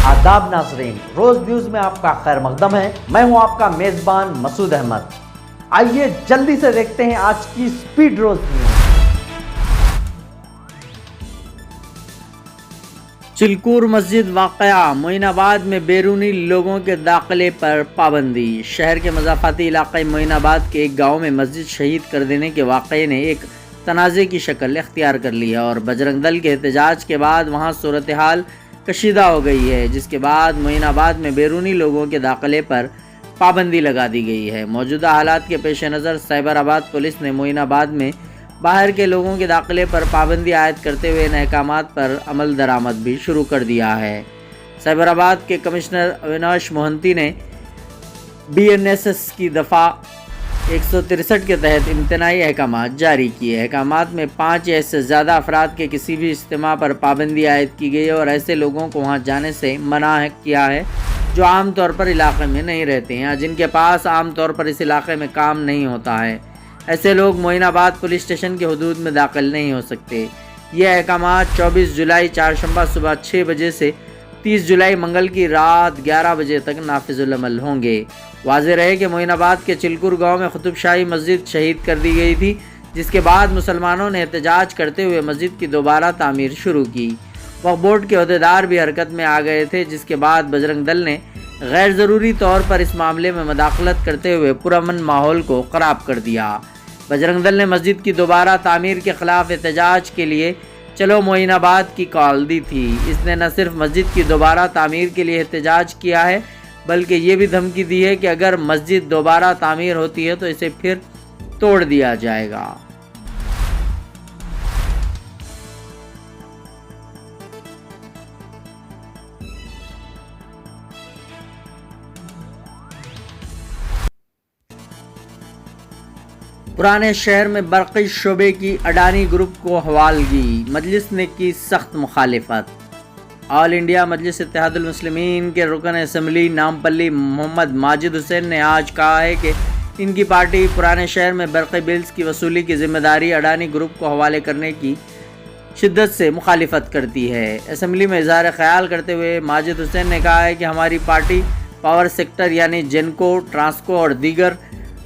आदाब नाज़रीन, रोज न्यूज में आपका खैर मकदम है। मैं हूं आपका मेजबान मसूद अहमद। आइए जल्दी से देखते हैं आज की स्पीड रोज न्यूज। चिलकूर मस्जिद वाक़या, मोइनाबाद में बैरूनी लोगों के दाखिले पर पाबंदी। शहर के मज़ाफ़ाती इलाक़े मोइनाबाद के एक गांव में मस्जिद शहीद कर देने के वाक़े ने एक तनाज़े की शक्ल इख्तियार कर ली है और बजरंग दल के एहतजाज के बाद वहां सूरत हाल कशीदा हो गई है, जिसके बाद मोइनाबाद में बैरूनी लोगों के दाखिले पर पाबंदी लगा दी गई है। मौजूदा हालात के पेश नज़र साइबराबाद पुलिस ने मोइनाबाद में बाहर के लोगों के दाखिले पर पाबंदी आयद करते हुए इन अहकामात पर अमल दरामद भी शुरू कर दिया है। साइबराबाद के कमिश्नर अविनाश मोहंती ने BNSS की दफ़ा 163 के तहत इम्तनाई अहकामात जारी किए। अहकामात में 5 या इससे ज़्यादा अफराद के किसी भी इज्तिमा पर पाबंदी आयद की गई है और ऐसे लोगों को वहाँ जाने से मना किया है जो आम तौर पर इलाक़े में नहीं रहते हैं या जिनके पास आम तौर पर इस इलाक़े में काम नहीं होता है। ऐसे लोग मोइनाबाद पुलिस स्टेशन के हदूद में दाखिल नहीं हो सकते। ये अहकामात 24 जुलाई चारशंबा सुबह 6 बजे से 30 जुलाई मंगल की रात 11 बजे तक नाफिजुल अमल होंगे। वाज़ेह रहे कि मोइनाबाद के चिलकूर गांव में कुतुब शाही मस्जिद शहीद कर दी गई थी, जिसके बाद मुसलमानों ने एहतजाज करते हुए मस्जिद की दोबारा तामीर शुरू की। वक्फ बोर्ड के अहदेदार भी हरकत में आ गए थे, जिसके बाद बजरंग दल ने गैर ज़रूरी तौर पर इस मामले में मदाखलत करते हुए पुरअमन माहौल को ख़राब कर दिया। बजरंग दल ने मस्जिद की दोबारा तामीर के ख़िलाफ़ एहतजाज के लिए चलो मोइनाबाद की कॉल दी थी। इसने न सिर्फ मस्जिद की दोबारा तामीर के लिए एहतजाज किया है, बल्कि ये भी धमकी दी है कि अगर मस्जिद दोबारा तामीर होती है तो इसे फिर तोड़ दिया जाएगा। पुराने शहर में बरक़ी शोबे की अडानी ग्रुप को हवालगी, मजलिस ने की सख्त मुखालिफत। ऑल इंडिया मजलिस इत्तेहादुल मुस्लिमीन के रुकन असम्बली नामपल्ली मोहम्मद माजिद हुसैन ने आज कहा है कि इनकी पार्टी पुराने शहर में बरक़ी बिल्स की वसूली की जिम्मेदारी अडानी ग्रुप को हवाले करने की शिद्दत से मुखालिफत करती है। असम्बली में इज़हार ख्याल करते हुए माजिद हुसैन ने कहा है कि हमारी पार्टी पावर सेक्टर यानी जेनको, ट्रांसको और दीगर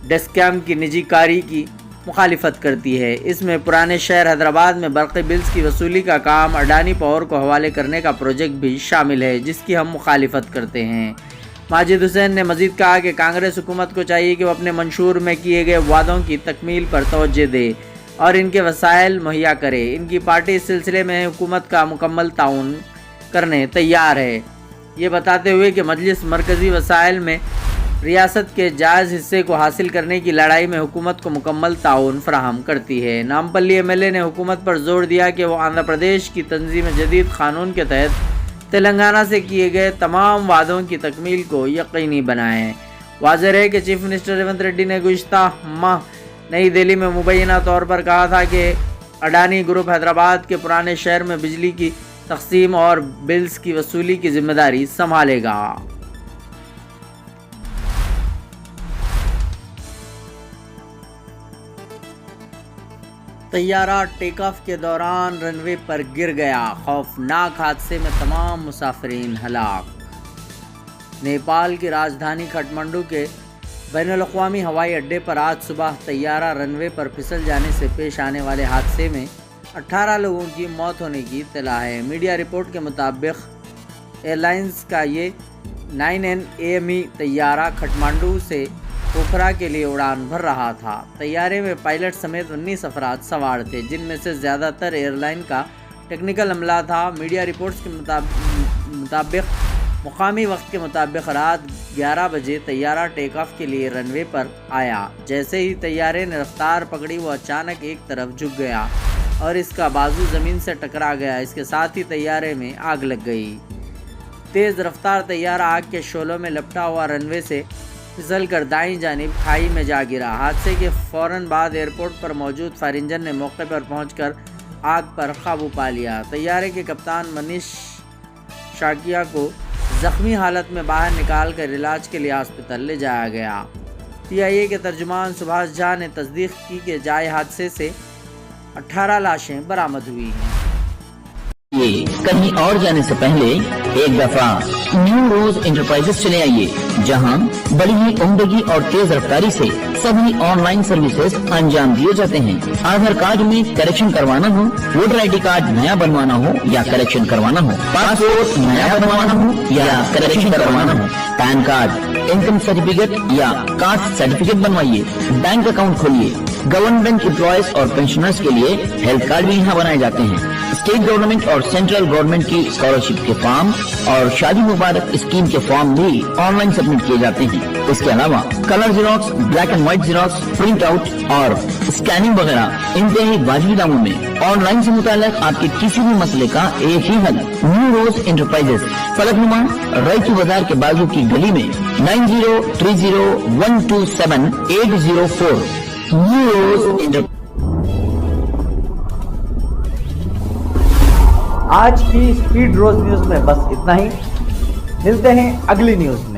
डेस्कैम की निजीकारी की मुखालिफत करती है। इसमें पुराने शहर हैदराबाद में बरक़ी बिल्स की वसूली का काम अडानी पावर को हवाले करने का प्रोजेक्ट भी शामिल है, जिसकी हम मुखालिफत करते हैं। माजिद हुसैन ने मज़ीद कहा कि कांग्रेस हुकूमत को चाहिए कि वो अपने मंशूर में किए गए वादों की तकमील पर तवज्जो दे और इनके वसाइल मुहैया करे। इनकी पार्टी इस सिलसिले में हुकूमत का मुकम्मल ताउन करने तैयार है। ये बताते हुए कि मजलिस मरकज़ी वसाइल में रियासत के जायज़ हिस्से को हासिल करने की लड़ाई में हुकूमत को मुकम्मल ताउन फराहम करती है। नामपल्ली MLA ने हुकूमत पर जोर दिया कि वो आंध्र प्रदेश की तंजीम जदीद कानून के तहत तेलंगाना से किए गए तमाम वादों की तकमील को यकीनी बनाएं। वाज़ेह है कि चीफ मिनिस्टर रेवंत रेड्डी ने गुज़िश्ता माह नई दिल्ली में मुबैना तौर पर कहा था कि अडानी ग्रुप हैदराबाद के पुराने शहर में बिजली की तकसीम और बिल्स की वसूली की जिम्मेदारी संभालेगा। तैयारा टेक ऑफ के दौरान रनवे पर गिर गया, खौफनाक हादसे में तमाम मुसाफिरीन हलाक। नेपाल की राजधानी काठमांडू के बैनुल-अक़वामी हवाई अड्डे पर आज सुबह तैयारा रनवे पर फिसल जाने से पेश आने वाले हादसे में 18 लोगों की मौत होने की इत्तला है। मीडिया रिपोर्ट के मुताबिक एयरलाइंस का ये 9N AME तैयारा काठमांडू से पोखरा के लिए उड़ान भर रहा था। तैयारे में पायलट समेत 19 अफराद सवार थे, जिनमें से ज़्यादातर एयरलाइन का टेक्निकल अमला था। मीडिया रिपोर्ट्स के मुताबिक मुकामी वक्त के मुताबिक रात 11 बजे तैयारा टेक ऑफ के लिए रनवे पर आया। जैसे ही तैयारे ने रफ्तार पकड़ी, वो अचानक एक तरफ झुक गया और इसका बाजू ज़मीन से टकरा गया। इसके साथ ही तैयारे में आग लग गई। तेज़ रफ्तार तैयारा आग के शोलों में लपटा हुआ रनवे से फिसल कर दाईं जानिब खाई में जा गिरा। हादसे के फ़ौरन बाद एयरपोर्ट पर मौजूद फायर इंजन ने मौके पर पहुंचकर आग पर काबू पा लिया। तैयारे के कप्तान मनीष शाकिया को ज़ख्मी हालत में बाहर निकाल कर इलाज के लिए हॉस्पिटल ले जाया गया। TIA के तर्जुमान सुभाष झा ने तस्दीक की कि जाए हादसे से 18 लाशें बरामद हुई हैं। कहीं और जाने से पहले एक दफा न्यू रोज इंटरप्राइजेस चले आइए, जहां बड़ी ही उम्दगी और तेज रफ्तारी से सभी ऑनलाइन सर्विसेज अंजाम दिए जाते हैं। आधार कार्ड में करेक्शन करवाना हो, वोटर ID कार्ड नया बनवाना हो या करेक्शन करवाना हो, पासपोर्ट नया बनवाना हो या करेक्शन करवाना हो, पैन कार्ड, इनकम सर्टिफिकेट या कास्ट सर्टिफिकेट बनवाइए, बैंक अकाउंट खोलिए। गवर्नमेंट एम्प्लॉयज और पेंशनर्स के लिए हेल्थ कार्ड भी यहाँ बनाए जाते हैं। स्टेट गवर्नमेंट और सेंट्रल गवर्नमेंट की स्कॉलरशिप के फॉर्म और शादी मुबारक स्कीम के फॉर्म भी ऑनलाइन सबमिट किए जाते हैं। इसके अलावा colour xerox, black and white xerox, print out और स्कैनिंग वगैरह इंतहाई वाजिब दामों में ऑनलाइन से मुताल्लिक आपके किसी भी मसले का एक ही हल। न्यू रोज इंटरप्राइजेस, फलकनुमा रईकी बाजार के बाजू की गली में 9030127804। न्यू रोज आज की स्पीड रोज न्यूज में बस इतना ही। मिलते हैं अगली न्यूज में।